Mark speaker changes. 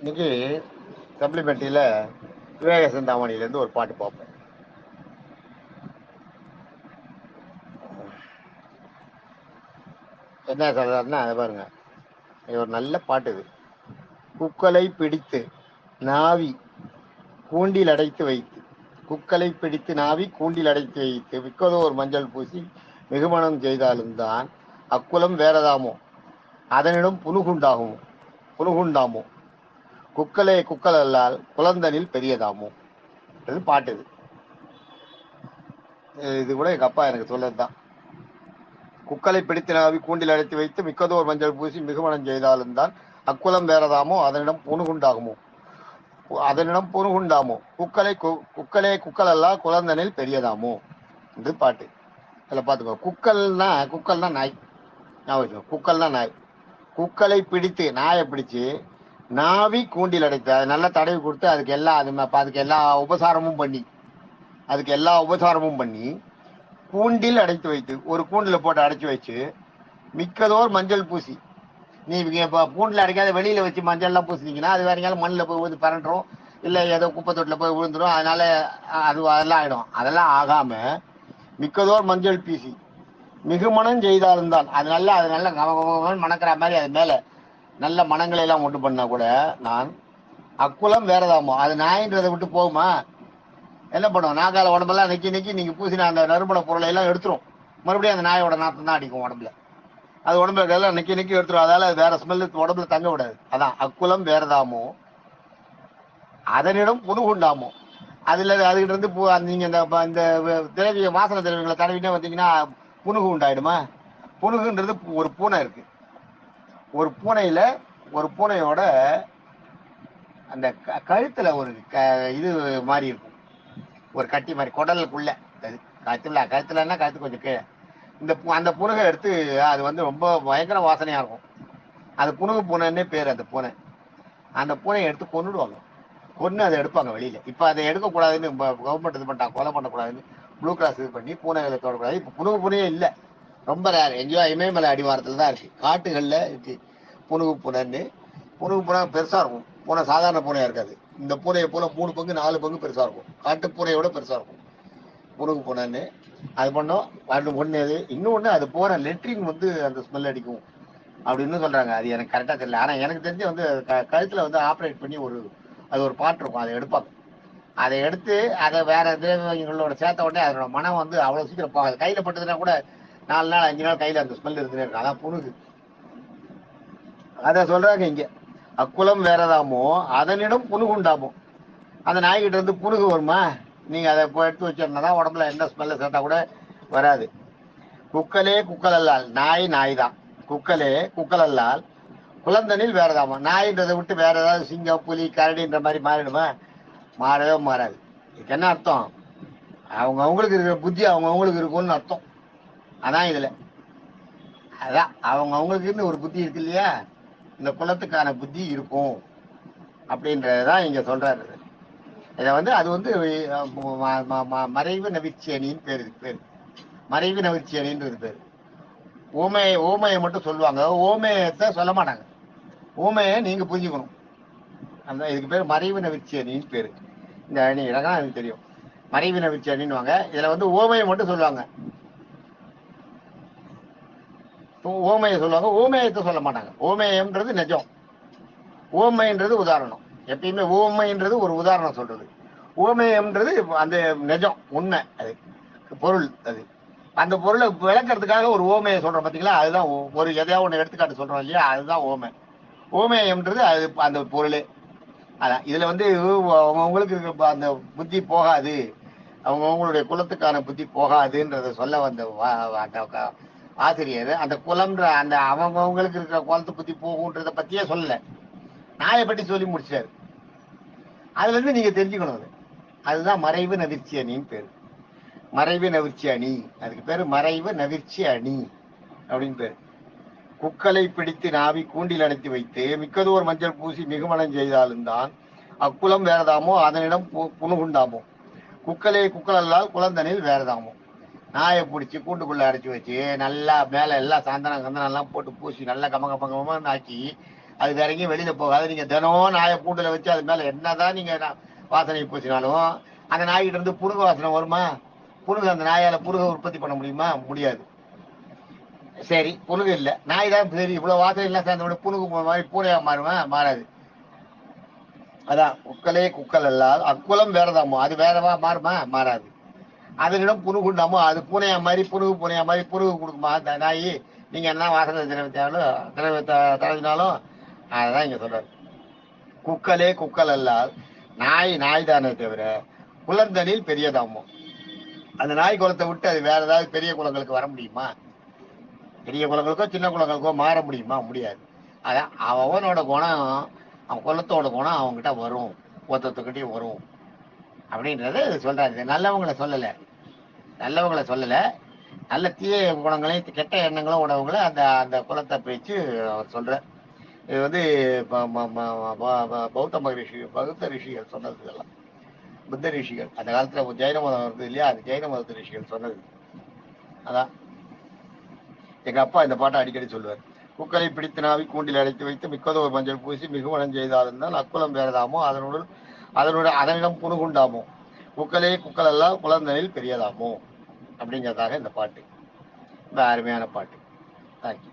Speaker 1: இன்னைக்கு சப்ளிமெண்ட்ரியில் விவேக சிந்தாமணியிலேருந்து ஒரு பாட்டு பார்ப்போம். என்ன சொல்றாருன்னா, அதை பாருங்க, இது ஒரு நல்ல பாட்டு. இது குக்களை பிடித்து நாவி கூண்டில் அடைத்து வைத்து, குக்களை பிடித்து நாவி கூண்டில் அடைத்து வைத்து மிக்கதோ ஒரு மஞ்சள் பூசி மிகுமணம் செய்தாலும் தான் அக்குலம் வேறதாமோ அதனிடம் புனுகுண்டாகுமோ புனுகுண்டாமோ குக்களே குக்கள் அல்லால் குழந்தனில் பெரியதாமோ. இது பாட்டு. இது கூட எங்க அப்பா எனக்கு சொல்லதுதான். குக்களை பிடித்து நாவி கூண்டில் அடைத்து வைத்து மிக்கதோர் மஞ்சள் பூசி மிகுமணம் செய்தாலும் தான் அக்குலம் வேறதாமோ அதனிடம் புனுகுண்டாமோ குக்களே குக்கள் அல்லா குழந்தனில் பெரியதாமோ. இது பாட்டு. இதுல பாத்துக்கோ, குக்கல்னா நாய். குக்கல்னா நாய். குக்களை பிடித்து, நாயை பிடிச்சு நாவி கூண்டில் அடைத்து, அது நல்லா தடவி கொடுத்து அதுக்கு எல்லா உபசாரமும் பண்ணி கூண்டில் அடைத்து வைத்து, ஒரு கூண்டில் போட்டு அடைச்சு வச்சு மிக்கதோர் மஞ்சள் பூசி, நீ கூண்டில் அடைக்காத வெளியில வச்சு மஞ்சள் எல்லாம் பூசினீங்கன்னா அது வேற எங்கேயாலும் மண்ணில் போய் விழுந்து பரண்டுரும், இல்லை ஏதோ குப்பை தொட்டில் போய் விழுந்துடும். அதனால அதெல்லாம் ஆயிடும். அதெல்லாம் ஆகாம மிக்கதோர் மஞ்சள் பூசி மிகுமணம் செய்தாலும் தான், அது நல்ல மணக்கிற மாதிரி அது மேல நல்ல மனங்களை எல்லாம் உண்டு பண்ணா கூட நான் அக்குலம் வேறதாமோ, அது நாயின்றதை விட்டு போகுமா? என்ன பண்ணுவோம், நாக்கால உடம்பெல்லாம் நெக்கி நீங்க பூசின அந்த நறுமண பொருளை எல்லாம் எடுத்துரும். மறுபடியும் அந்த நாயோட நாத்தம் தான் அடிக்கும் உடம்புல. அது உடம்புல எல்லாம் நெக்கி எடுத்துரும். அதால வேற ஸ்மெல்லு உடம்புல தங்க விடாது. அதான் அக்குலம் வேறதாமோ அதனிடம் புனுகுண்டாமோ. அதுகிட்ட இருந்து நீங்க இந்த திரவிய வாசன திரவியங்களை தடவிட்டே வந்தீங்கன்னா புனுகு உண்டாயிடுமா? புனுகுன்றது ஒரு பூனை இருக்கு. ஒரு பூனையோட அந்த கழுத்துல ஒரு இது மாதிரி இருக்கும், ஒரு கட்டி மாதிரி குடலுக்குள்ள. கழுத்துலன்னா கழுத்து கொஞ்சம் கீழே அந்த புனுகை எடுத்து, அது ரொம்ப பயங்கர வாசனையா இருக்கும். அது புனுகு பூனைன்னே பேர். அந்த பூனையை எடுத்து கொன்னுடுவாங்க. கொன்று அதை எடுப்பாங்க வெளியில. இப்ப அதை எடுக்கக்கூடாதுன்னு கவர்மெண்ட் இது பண்ணிட்டாங்க, கொலை பண்ணக்கூடாதுன்னு ப்ளூ கிராஸ் இது பண்ணி பூனைகளை தொடக்கூடாது. இப்ப புனுகு பூனையே இல்லை, ரொம்ப ரேர். எங்கேயோ இமயமலை அடிவாரத்துல தான் இருக்கு, காட்டுகள்ல இருக்கு புனுகு பூனைன்னு. புனுகு பூனை பெருசா இருக்கும். பூனை சாதாரண பூனையா இருக்காது. இந்த பூனையை போல 3 பங்கு 4 பங்கு பெருசா இருக்கும். காட்டு பூனையோட பெருசா இருக்கும் புனுகு பூனைன்னு. அது பண்ணோம். ஒண்ணு அது. இன்னொன்னு, அது போற லெட்ரின் அந்த ஸ்மெல் அடிக்கும் அப்படின்னு சொல்றாங்க. அது எனக்கு கரெக்டா தெரியல. ஆனா எனக்கு தெரிஞ்சு கழுத்துல ஆப்ரேட் பண்ணி அது ஒரு பாட்டு இருக்கும், அதை எடுப்பாங்க. அதை எடுத்து அதை வேற திரவியங்களோட சேர்த்த உடனே அதோட மனம் அவ்வளவு சீக்கிரம் போகாது. கையில பட்டதுன்னா கூட 4 நாள் 5 நாள் கையில அந்த ஸ்மெல் இருந்துட்டே இருக்கும். அதான் புனுகு. அத சொல்றாங்க இங்க. அக்குலம் வேறதாமோ அதனிடம் புனுகுண்டாமோ. அந்த நாய்கிட்ட இருந்து புனுகு வருமா? நீங்க அதை எடுத்து வச்சிருந்தா உடம்புல என்ன ஸ்மெல்ல சேர்த்தா கூட வராது. குக்களே குக்கள் அல்லால், நாய் தான். குக்களே குக்கள் அல்லால் குழந்தனில் வேறதாமா. நாயின்றதை விட்டு வேற ஏதாவது சிங்கம் புலி கரடின்ற மாதிரி மாறிடுமா? மாறவே மாறாது. இதுக்கு என்ன அர்த்தம்? அவங்களுக்கு இருக்கிற புத்தி அவங்களுக்கு இருக்கும்னு அர்த்தம். அதான் இதுல. அதான் அவங்களுக்கு ஒரு புத்தி இருக்கு இல்லையா, இந்த குலத்துக்கான புத்தி இருக்கும் அப்படின்றதான் இங்க சொல்றாரு. இதை அது மறைவு நவிர்ச்சி அணின்னு பேரு. மறைவு நவிர்ச்சி அணின்றது பேரு. ஓமையை மட்டும் சொல்லுவாங்க, ஓமையத்தை சொல்ல மாட்டாங்க. ஓமையை நீங்க புரிஞ்சுக்கணும். அந்த இதுக்கு பேர் மறைவு நவிர்ச்சி அணின்னு பேரு. இந்த அணி இலக்கணம் எனக்கு தெரியும். மறைவு நவிர்ச்சி அணின்னு. இதுல ஓமையை மட்டும் சொல்லுவாங்க, ஓமையை சொல்லுவாங்க, ஓமேயத்தை சொல்ல மாட்டாங்க. ஓமேயம்ன்றது நிஜம், ஓமைன்றது உதாரணம். எப்பயுமே ஓமைன்றது ஒரு உதாரணம் சொல்றது. ஓமேயம்ன்றது அந்த நிஜம், உண்மை, அது பொருள். அந்த பொருளை விளக்கறதுக்காக ஒரு ஓமையை சொல்றோம் பாத்தீங்களா, அதுதான் ஒரு எதையாவது ஒண்ணு எடுத்துக்காட்டு சொல்றோம் இல்லையா, அதுதான் ஓமை. ஓமேயம்ன்றது அது அந்த பொருளே. அதான் இதுல அவங்களுக்கு இருக்க அந்த புத்தி போகாது, அவங்களுடைய குலத்துக்கான புத்தி போகாதுன்றத சொல்ல வந்த ஆசிரியர் அந்த குலம்ன்ற அந்த அவங்களுக்கு இருக்கிற குலத்து புத்தி போகுன்றத பத்தியே சொல்லல, நாயை பற்றி சொல்லி முடிச்சாரு. அதுல இருந்து நீங்க தெரிஞ்சுக்கணும். அதுதான் மறைவு நவிர்ச்சி அணின்னு பேரு. மறைவு நவிர்ச்சி அணி, அதுக்கு பேரு மறைவு நவிர்ச்சி அணி அப்படின்னு பேரு. குக்களை பிடித்து நாவி கூண்டில் அடைத்து வைத்து மிக்கதோர் மஞ்சள் பூசி மிகுமணம் செய்தாலும் தான் அக்குலம் வேறதாமோ அதனிடம் புனுகுண்டாமோ. குக்களே குக்கள் அல்லால் குழந்தனில் வேறதாமோ. நாயை பிடிச்சி கூண்டுக்குள்ள அடைச்சி வச்சு நல்லா மேல எல்லாம் சந்தனம் எல்லாம் போட்டு பூசி நல்லா கமகமகமா ஆக்கி அது வேற எங்கேயும் வெளியில போகாது. நீங்க தினம் நாயை கூண்டுல வச்சு அது மேல என்னதான் நீங்க வாசனை பூசினாலும் அந்த நாய்கிட்ட இருந்து புழுகு வாசனை வருமா? புழுகு அந்த நாயால புழுக உற்பத்தி பண்ண முடியுமா? முடியாது. சரி, புழுகு இல்லை, நாய் தான் சரி, இவ்வளவு வாசனை எல்லாம் சேர்ந்த புழுகு மாதிரி பூனையா மாறுவேன்? மாறாது. அதான் குக்கலே குக்கல் அல்லால் அக்குலம் வேறதாமோ, அது வேறவா மாறுமா? மாறாது. அதனிடம் புணுகுண்டாமோ, அது பூனையா மாதிரி புணுகு பூனையா மாதிரி புணுகு கொடுக்குமா அந்த நாய்? நீங்க என்ன வாசனை திரவியத்தை தடவினாலும். அதான் இங்க சொல்றாரு, குக்கலே குக்கல் அல்லால் நாய் நாய் தானே தவிர குளந்தனில் பெரியதாமோ. அந்த நாய் குளத்தை விட்டு அது வேற ஏதாவது பெரிய குளங்களுக்கு வர முடியுமா? பெரிய குளங்களுக்கோ சின்ன குளங்களுக்கோ மாற முடியுமா? முடியாது. அதான் அவனோட குணம், அவன் குளத்தோட குணம் அவன்கிட்ட வரும், ஒருத்தத்துக்கிட்டையும் வரும் அப்படின்றத சொல்றாரு. நல்லவங்களை சொல்லல, நல்லவங்களை சொல்லல, நல்ல தீய குணங்களையும் கெட்ட எண்ணங்களும் உணவுகளை அந்த அந்த குலத்தை பேச்சு அவர் சொல்ற. இது வந்து பௌத்த ரிஷிகள் சொன்னது இதெல்லாம். புத்த ரிஷிகள் அந்த காலத்துல ஜெயின மதம் வருது இல்லையா, அது ஜெயின மதத்து ரிஷிகள் சொன்னது. அதான் எங்க அப்பா இந்த பாட்டை அடிக்கடி சொல்லுவார். குக்கரை பிடித்து நாவி கூண்டில் அடைத்து வைத்து மிக்கதோர் மஞ்சள் பூசி மிகுவனம் செய்தால் அக்குலம் வேறதாமோ, அதனிடம் புணுகுண்டாமோ, குக்கலே குக்கல் எல்லாம் குழந்தையில் பெரியதாமோ அப்படிங்கிறதாக இந்த பாட்டு. ரொம்ப அருமையான பாட்டு. தேங்க்யூ.